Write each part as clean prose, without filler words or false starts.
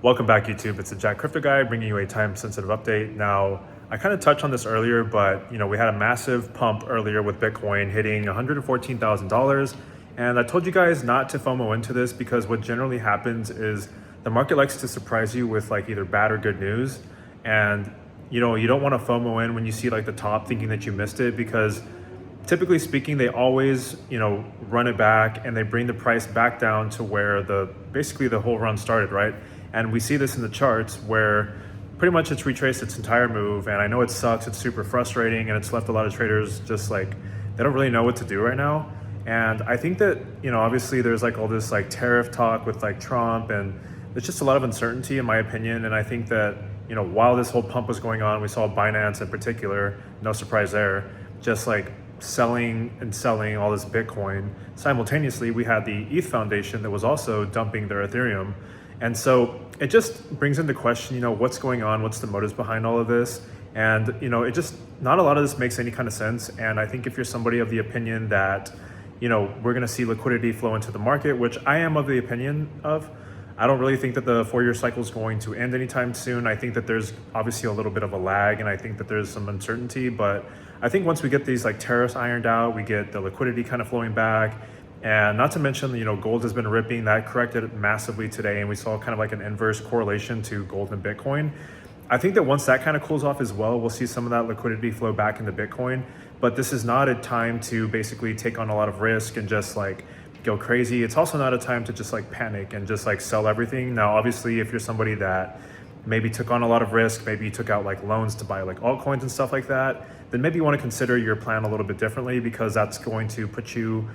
Welcome back, YouTube. It's the Jack Crypto Guy bringing you a time-sensitive update. Now, I kind of touched on this earlier, but we had a massive pump earlier with Bitcoin hitting $114,000, and I told you guys not to FOMO into this because what generally happens is the market likes to surprise you with like either bad or good news, and you don't want to FOMO in when you see like the top thinking that you missed it because typically speaking, they always, run it back and they bring the price back down to where basically the whole run started, right? And we see this in the charts where pretty much it's retraced its entire move. And I know it sucks, it's super frustrating, and it's left a lot of traders just like, they don't really know what to do right now. And I think that, obviously there's like all this like tariff talk with like Trump, and there's just a lot of uncertainty in my opinion. And I think that, while this whole pump was going on, we saw Binance in particular, no surprise there, just like selling and selling all this Bitcoin. Simultaneously, we had the ETH Foundation that was also dumping their Ethereum. And so it just brings into question, what's going on, what's the motives behind all of this? And, it just, not a lot of this makes any kind of sense. And I think if you're somebody of the opinion that, we're gonna see liquidity flow into the market, which I am of the opinion of, I don't really think that the 4-year cycle is going to end anytime soon. I think that there's obviously a little bit of a lag, and I think that there's some uncertainty, but I think once we get these like tariffs ironed out, we get the liquidity kind of flowing back. And not to mention, gold has been ripping. That corrected massively today, and we saw kind of like an inverse correlation to gold and Bitcoin. I think that once that kind of cools off as well, we'll see some of that liquidity flow back into Bitcoin. But this is not a time to basically take on a lot of risk and just like go crazy. It's also not a time to just like panic and just like sell everything. Now, obviously, if you're somebody that maybe took on a lot of risk, maybe you took out like loans to buy like altcoins and stuff like that, then maybe you want to consider your plan a little bit differently, because that's going to put you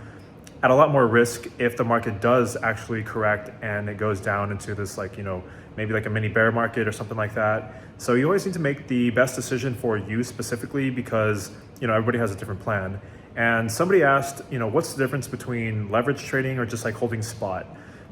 at a lot more risk if the market does actually correct and it goes down into this like, maybe like a mini bear market or something like that. So you always need to make the best decision for you specifically, because, everybody has a different plan. And somebody asked, what's the difference between leverage trading or just like holding spot?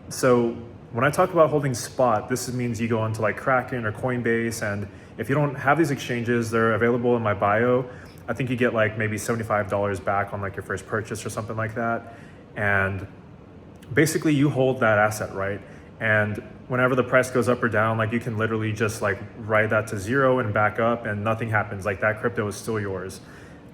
So when I talk about holding spot, this means you go onto like Kraken or Coinbase, and if you don't have these exchanges, they're available in my bio. I think you get like maybe $75 back on like your first purchase or something like that. And basically you hold that asset, right? And whenever the price goes up or down, like you can literally just like write that to zero and back up and nothing happens. Like that crypto is still yours.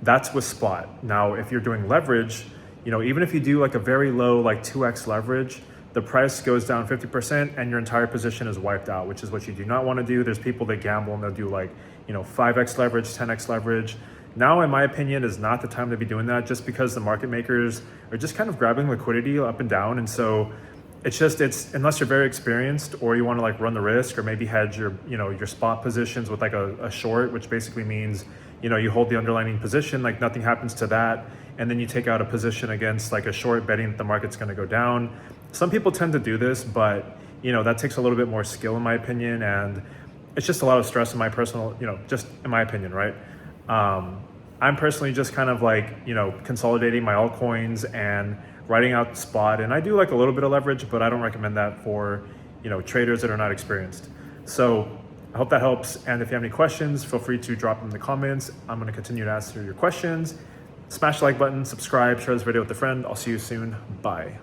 That's with spot. Now, if you're doing leverage, even if you do like a very low, like 2x leverage, the price goes down 50% and your entire position is wiped out, which is what you do not want to do. There's people that gamble and they'll do like, 5x leverage, 10x leverage. Now, in my opinion, is not the time to be doing that, just because the market makers are just kind of grabbing liquidity up and down. And so it's unless you're very experienced or you want to like run the risk or maybe hedge your, your spot positions with like a short, which basically means, you hold the underlying position, like nothing happens to that. And then you take out a position against like a short, betting that the market's going to go down. Some people tend to do this, but that takes a little bit more skill in my opinion. And it's just a lot of stress in my personal, just in my opinion, right? I'm personally just kind of like, consolidating my altcoins and writing out spot. And I do like a little bit of leverage, but I don't recommend that for, traders that are not experienced. So I hope that helps. And if you have any questions, feel free to drop them in the comments. I'm going to continue to answer your questions. Smash the like button, subscribe, share this video with a friend. I'll see you soon. Bye.